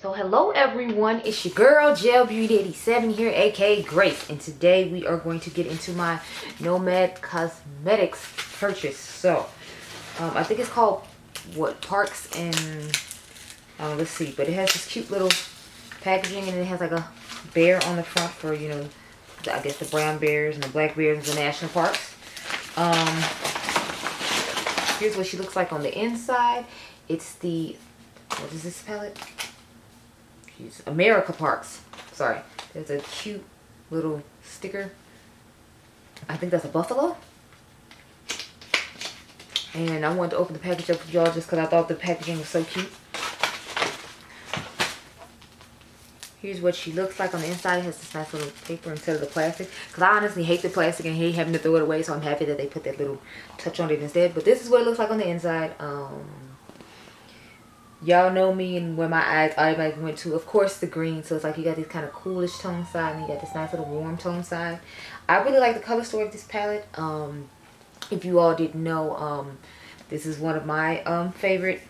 So hello everyone, it's your girl Gel Beauty 87 here, aka Grace, and today we are going to get into my Nomad Cosmetics purchase. So I think it's called what, Parks and let's see, but it has this cute little packaging and it has like a bear on the front for, you know, I guess the brown bears and the black bears of the national parks. Here's what she looks like on the inside. It's the, what is this palette? America Parks. Sorry. There's a cute little sticker. I think that's a buffalo. And I wanted to open the package up for y'all just because I thought the packaging was so cute. Here's what she looks like on the inside. It has this nice little paper instead of the plastic. Because I honestly hate the plastic and hate having to throw it away. So I'm happy that they put that little touch on it instead. But this is what it looks like on the inside. Y'all know me and where my eyes automatically went to, of course, the green. So it's like you got this kind of coolish tone side and you got this nice little warm tone side. I really like the color story of this palette. If you all didn't know, this is one of my favorite,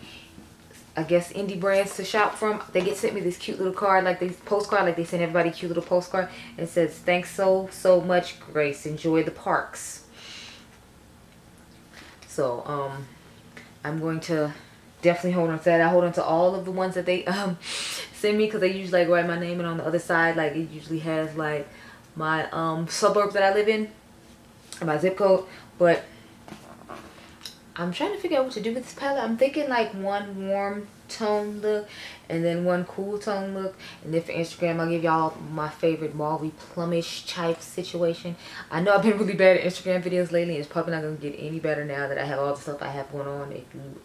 I guess, indie brands to shop from. They sent me this cute little card, like this postcard, like they send everybody a cute little postcard. And it says, "Thanks so much, Grace. Enjoy the parks." So I'm going to definitely hold on to that. I hold on to all of the ones that they send me because they usually like write my name, and on the other side, like, it usually has like my suburb that I live in and my zip code. But I'm trying to figure out what to do with this palette. I'm thinking like one warm tone look and then one cool tone look, and then for Instagram I'll give y'all my favorite mauvey plumish type situation. I know I've been really bad at Instagram videos lately, and it's probably not gonna get any better now that I have all the stuff I have going on. If you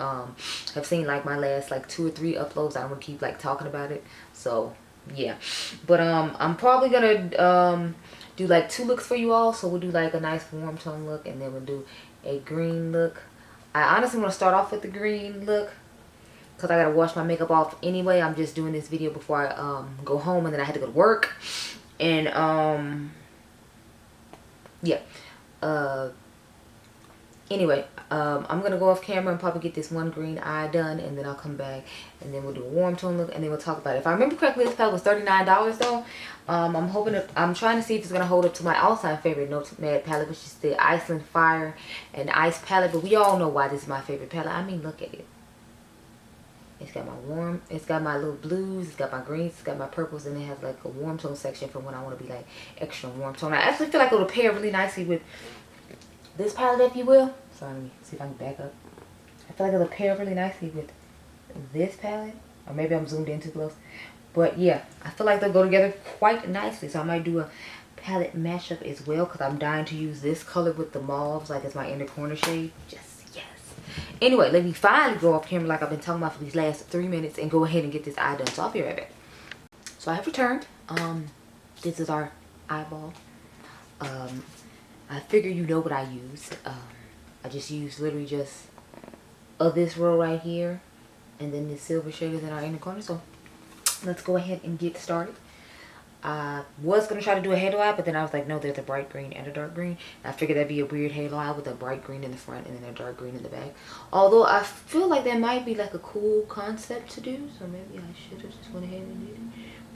have seen like my last like 2 or 3 uploads, I don't want to keep like talking about it. So yeah, but I'm probably gonna do like 2 looks for you all. So we'll do like a nice warm tone look, and then we'll do a green look. I honestly want to start off with the green look because I gotta wash my makeup off anyway. I'm just doing this video before I go home, and then I had to go to work. And yeah, anyway, I'm gonna go off camera and probably get this one green eye done, and then I'll come back and then we'll do a warm tone look, and then we'll talk about it. If I remember correctly, this palette was $39 though. I'm trying to see if it's gonna hold up to my all-time favorite Nomad palette, which is the Iceland Fire and Ice palette. But we all know why this is my favorite palette. I mean, look at it. It's got my warm, it's got my little blues, it's got my greens, it's got my purples, and it has like a warm tone section for when I want to be like extra warm tone. I actually feel like it'll pair really nicely with this palette, if you will. Sorry, let me see if I can back up. I feel like it'll pair really nicely with this palette, or maybe I'm zoomed in too close. But yeah, I feel like they'll go together quite nicely. So I might do a palette mashup as well, because I'm dying to use this color with the mauves, like it's my inner corner shade. Just yes. Anyway, let me finally go off camera like I've been talking about for these last 3 minutes and go ahead and get this eye done. So I'll be right back. So I have returned. This is our eyeball. I figure you know what I use. I just use literally just this row right here, and then the silver shade is in our inner corner. So let's go ahead and get started. I was going to try to do a halo eye, but then I was like, no, there's a bright green and a dark green. And I figured that'd be a weird halo eye with a bright green in the front and then a dark green in the back. Although I feel like that might be like a cool concept to do, so maybe I should have just went ahead and did it.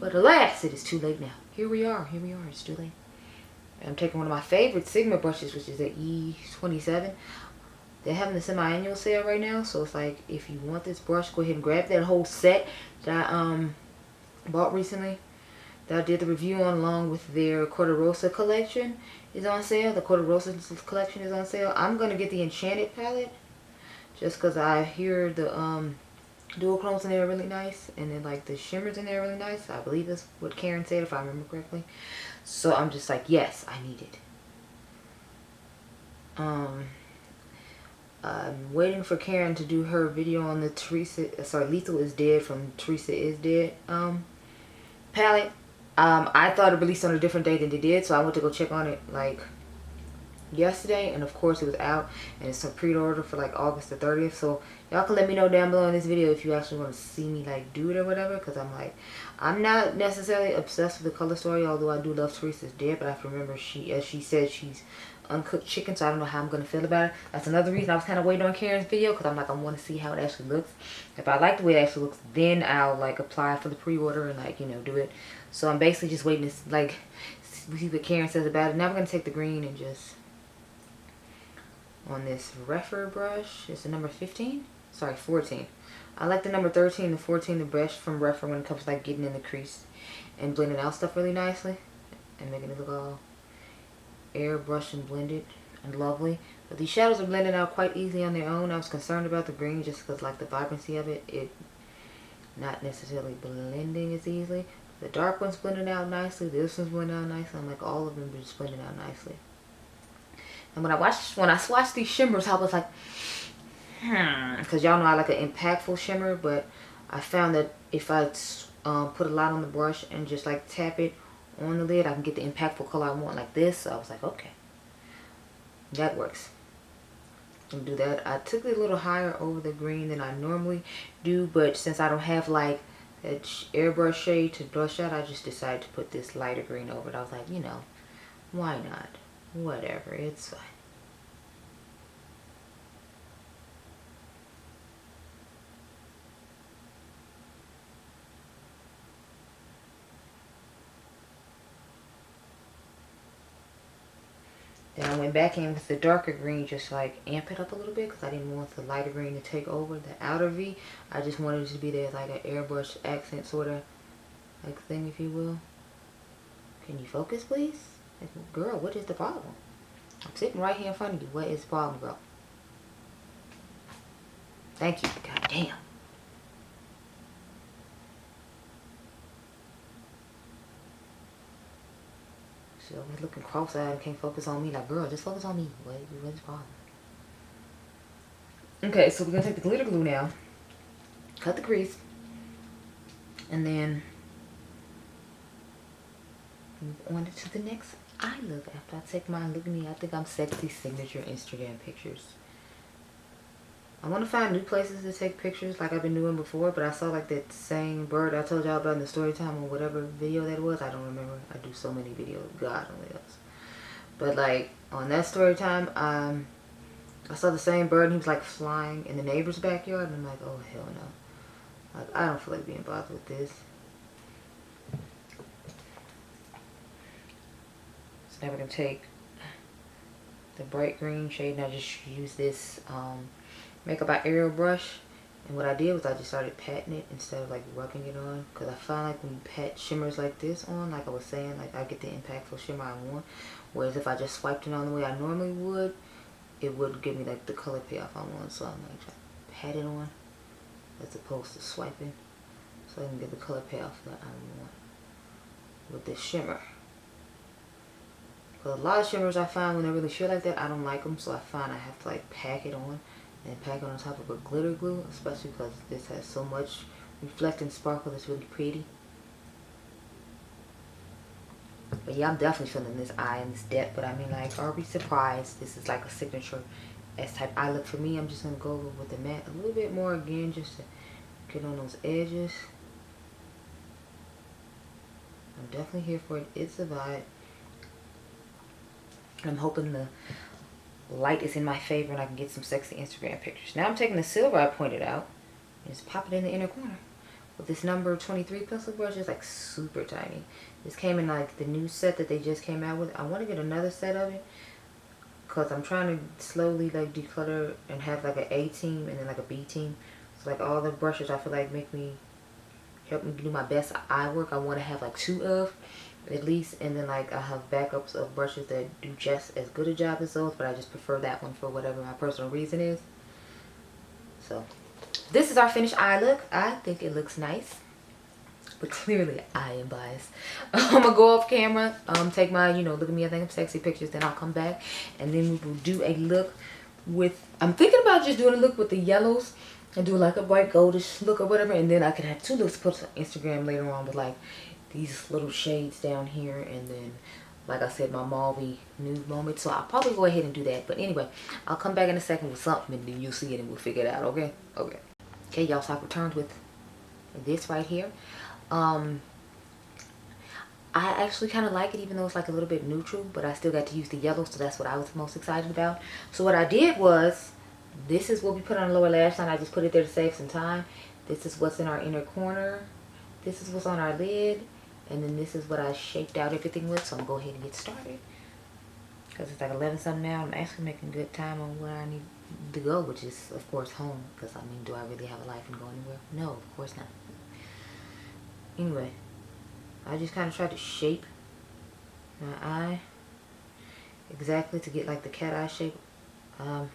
But alas, it is too late now. Here we are, it's too late. I'm taking one of my favorite Sigma brushes, which is the E27. They're having the semi-annual sale right now, so it's like, if you want this brush, go ahead and grab that whole set that I bought recently, that I did the review on, along with their Corderosa collection is on sale. The Corderosa collection is on sale. I'm going to get the Enchanted palette just because I hear the dual chromes in there are really nice, and then like the shimmers in there are really nice. I believe that's what Karen said, if I remember correctly. So I'm just like, yes, I need it. I'm waiting for Karen to do her video on the Lethal is Dead from Teresa is Dead palette. I thought it released on a different day than it did, so I went to go check on it like yesterday, and of course it was out, and it's a pre-order for like August the 30th. So y'all can let me know down below in this video if you actually want to see me like do it or whatever, because I'm not necessarily obsessed with the color story, although I do love Teresa's dip. But I have to remember, as she said, she's uncooked chicken, so I don't know how I'm gonna feel about it. That's another reason I was kind of waiting on Karen's video, because I'm like, I want to see how it actually looks. If I like the way it actually looks, then I'll like apply for the pre-order and like, you know, do it. So I'm basically just waiting to like see what Karen says about it. Now we're gonna take the green and just on this Refer brush. It's the number 15, sorry, 14. I like the number 13 and 14, the brush from Refer, when it comes to like getting in the crease and blending out stuff really nicely and making it look all airbrush and blended and lovely. But these shadows are blending out quite easily on their own. I was concerned about the green just because like the vibrancy of it not necessarily blending as easily. The dark one's blending out nicely, this one's blending out nicely. I'm like, all of them are just blending out nicely. And when I swatched these shimmers, I was like, because y'all know I like an impactful shimmer, but I found that if I put a lot on the brush and just like tap it on the lid, I can get the impactful color I want, like this. So I was like, okay, that works. And do that. I took it a little higher over the green than I normally do, but since I don't have like that airbrush shade to brush out, I just decided to put this lighter green over it. I was like, you know, why not? Whatever, it's fine. Then I went back in with the darker green, just like amp it up a little bit, because I didn't want the lighter green to take over the outer V. I just wanted it to be there like an airbrush accent sort of like thing, if you will. Can you focus, please? Like, girl, what is the problem? I'm sitting right here in front of you. What is the problem, girl? Thank you. God damn. She always looking cross-eyed and can't focus on me. Like, girl, just focus on me. What's the problem? Okay, so we're going to take the glitter glue now. Cut the crease. And then move on to the next eye look. After I take my Look at Me, I think I'm sexy signature Instagram pictures. I want to find new places to take pictures like I've been doing before, but I saw like that same bird I told y'all about in the story time or whatever video that was. I don't remember. I do so many videos. God only knows. But like on that story time, I saw the same bird and he was like flying in the neighbor's backyard, and I'm like, oh hell no. Like, I don't feel like being bothered with this. So now we're going to take the bright green shade, and I just use this Makeup by Ariel brush. And what I did was I just started patting it instead of like rubbing it on, because I find like when you pat shimmers like this on, like I was saying, like I get the impactful shimmer I want. Whereas if I just swiped it on the way I normally would, it would give me like the color payoff I want. So I'm like trying to pat it on as opposed to swiping, so I can get the color payoff that I want with this shimmer. Because a lot of shimmers I find when they're really sheer like that, I don't like them, so I find I have to like pack it on and pack it on top of a glitter glue, especially because this has so much reflecting sparkle that's really pretty. But yeah, I'm definitely feeling this eye and this depth, but I mean, like, are we surprised? This is like a signature S-type eye look for me. I'm just going to go over with the matte a little bit more again, just to get on those edges. I'm definitely here for it. It's a vibe. I'm hoping the light is in my favor and I can get some sexy Instagram pictures. Now I'm taking the silver I pointed out and just pop it in the inner corner with this number 23 pencil brush. It's like super tiny. This came in like the new set that they just came out with. I want to get another set of it because I'm trying to slowly like declutter and have like an A team and then like a B team. So like all the brushes I feel like help me do my best eye work, I want to have like 2 of at least, and then like I have backups of brushes that do just as good a job as those, but I just prefer that one for whatever my personal reason is. So this is our finished eye look. I think it looks nice, but clearly I am biased. I'm gonna go off camera, take my, look at me, I think I'm sexy pictures, then I'll come back and then we will do a look with, I'm thinking about just doing a look with the yellows and do like a bright goldish look or whatever, and then I could have 2 looks put on Instagram later on with like these little shades down here, and then like I said, my mauvey nude moment. So I'll probably go ahead and do that. But anyway, I'll come back in a second with something and then you'll see it and we'll figure it out. Okay? Okay. Okay, y'all, so I've returned with this right here. I actually kind of like it, even though it's like a little bit neutral, but I still got to use the yellow, so that's what I was most excited about. So what I did was, this is what we put on the lower lash line. I just put it there to save some time. This is what's in our inner corner. This is what's on our lid. And then this is what I shaped out everything with. So I'm going to go ahead and get started. Because it's like 11 something now. I'm actually making good time on where I need to go, which is, of course, home. Because, I mean, do I really have a life and go anywhere? No, of course not. Anyway, I just kind of tried to shape my eye exactly to get like the cat eye shape I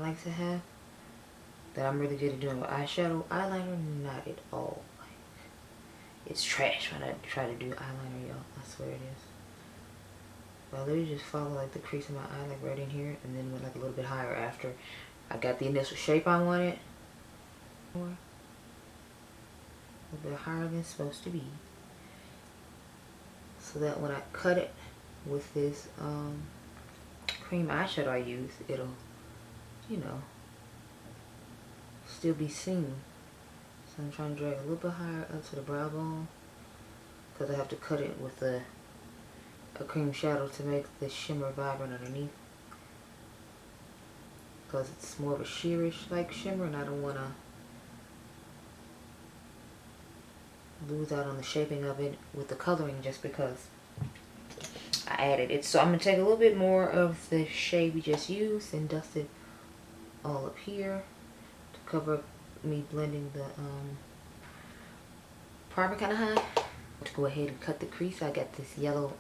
like to have, that I'm really good at doing with eyeshadow. Eyeliner, not at all. Like, it's trash when I try to do eyeliner, y'all. I swear it is. But I literally just follow like the crease of my eye, like right in here, and then went like a little bit higher after I got the initial shape I wanted. A little bit higher than it's supposed to be. So that when I cut it with this cream eyeshadow I use, it'll, you know, still be seen. So I'm trying to drag a little bit higher up to the brow bone, because I have to cut it with a cream shadow to make the shimmer vibrant underneath, because it's more of a sheerish like shimmer, and I don't want to lose out on the shaping of it with the coloring just because I added it. So I'm going to take a little bit more of the shade we just used and dust it all up here to cover up me blending the primer kind of high. To go ahead and cut the crease, I got this yellow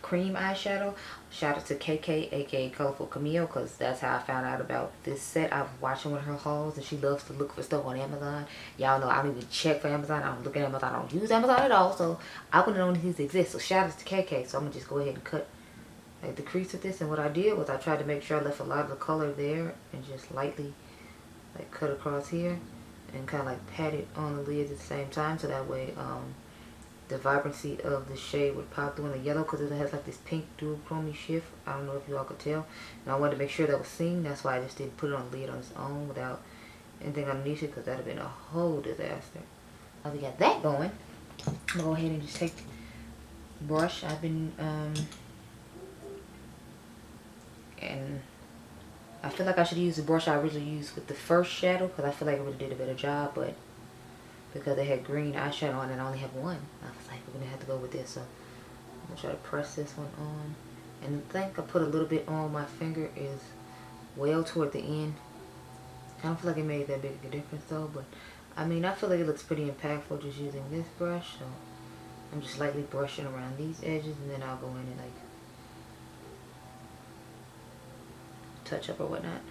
cream eyeshadow. Shout out to KK, aka Colorful Camille, because that's how I found out about this set. I was watching one of her hauls, and she loves to look for stuff on Amazon. Y'all know I don't even check for Amazon. I don't look at Amazon. I don't use Amazon at all, so I wouldn't know these exist. So shout out to KK. So I'm gonna just go ahead and cut like the crease of this. And what I did was I tried to make sure I left a lot of the color there and just lightly like cut across here and kind of like pat it on the lid at the same time, so that way the vibrancy of the shade would pop through in the yellow, because it has like this pink dual chromey shift. I don't know if you all could tell. And I wanted to make sure that was seen. That's why I just didn't put it on the lid on its own without anything underneath it, because that would have been a whole disaster. Now we got that going. I'm gonna go ahead and just take the brush. I've been and I feel like I should use the brush I originally used with the first shadow, because I feel like I would have did a better job, but because they had green eyeshadow on and I only have one, I was like, we're going to have to go with this. So I'm going to try to press this one on. And I think I put a little bit on my finger is well toward the end. I don't feel like it made that big of a difference though, but I mean, I feel like it looks pretty impactful just using this brush. So I'm just lightly brushing around these edges, and then I'll go in and like touch up or whatnot.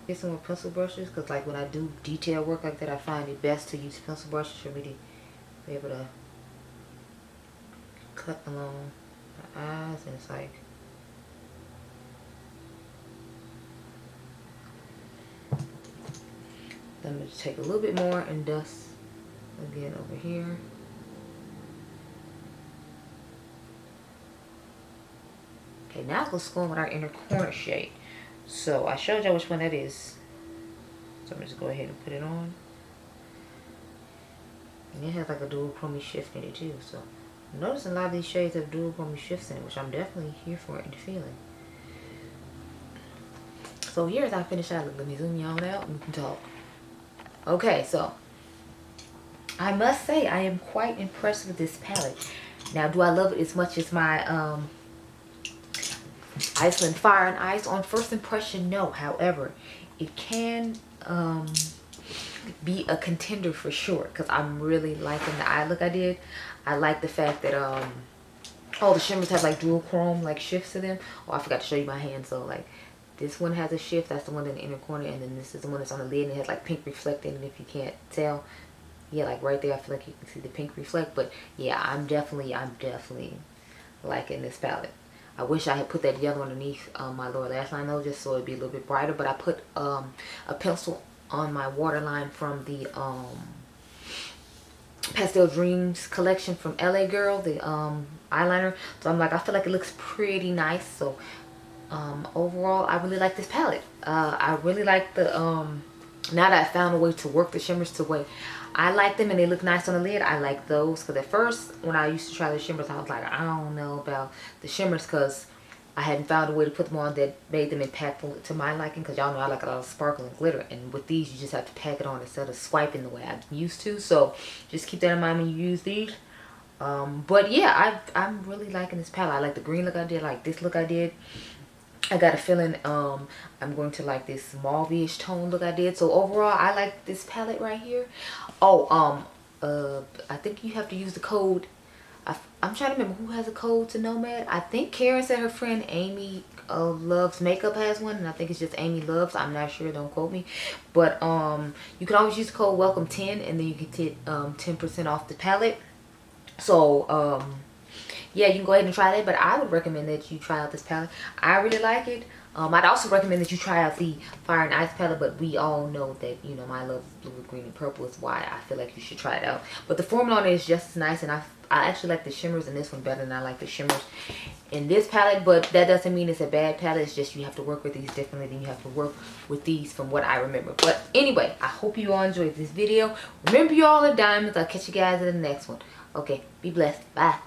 Get some more pencil brushes, because like when I do detail work like that, I find it best to use pencil brushes for me to be able to cut along the eyes. And it's like, then I'm going to take a little bit more and dust again over here. Okay, now let's go in with our inner corner shade. So I showed you which one that is. So I'm just go ahead and put it on. And it has like a dual chromey shift in it too. So I'm noticing a lot of these shades have dual chromey shifts in it, which I'm definitely here for and feeling. So here's our finished eye look. Let me zoom y'all out and we can talk. Okay, so I must say I am quite impressed with this palette. Now, do I love it as much as my Iceland Fire and Ice? On first impression, no. However, it can be a contender for sure, because I'm really liking the eye look I did. I like the fact that all the shimmers have like dual chrome like shifts to them. Oh, I forgot to show you my hand. So like this one has a shift. That's the one in the inner corner, and then this is the one that's on the lid and it has like pink reflecting. And if you can't tell, yeah, like right there, I feel like you can see the pink reflect. But yeah, I'm definitely liking this palette. I wish I had put that yellow underneath my lower lash line though, just so it'd be a little bit brighter. But I put a pencil on my waterline from the Pastel Dreams collection from LA Girl, the eyeliner. So I'm like, I feel like it looks pretty nice. So overall, I really like this palette. I really like the now that I found a way to work the shimmers to way I like them and they look nice on the lid. I like those because at first when I used to try the shimmers, I was like, I don't know about the shimmers because I hadn't found a way to put them on that made them impactful to my liking, because y'all know I like a lot of sparkle and glitter, and with these you just have to pack it on instead of swiping the way I'm used to. So just keep that in mind when you use these. But yeah, I'm really liking this palette. I like the green look I did, I like this look I did. I got a feeling I'm going to like this mauve-ish tone look I did. So overall, I like this palette right here. Oh, I think you have to use the code. I'm trying to remember who has a code to Nomad. I think Karen said her friend Amy Loves Makeup has one, and I think it's just Amy Loves. I'm not sure, don't quote me. But you can always use the code welcome10, and then you can get 10% off the palette. So yeah, you can go ahead and try that, but I would recommend that you try out this palette. I really like it. I'd also recommend that you try out the Fire and Ice palette, but we all know that, you know, my love blue, green, and purple is why I feel like you should try it out. But the formula on it is just as nice, and I actually like the shimmers in this one better than I like the shimmers in this palette, but that doesn't mean it's a bad palette. It's just you have to work with these differently than you have to work with these from what I remember. But anyway, I hope you all enjoyed this video. Remember, you all are diamonds. I'll catch you guys in the next one. Okay, be blessed. Bye.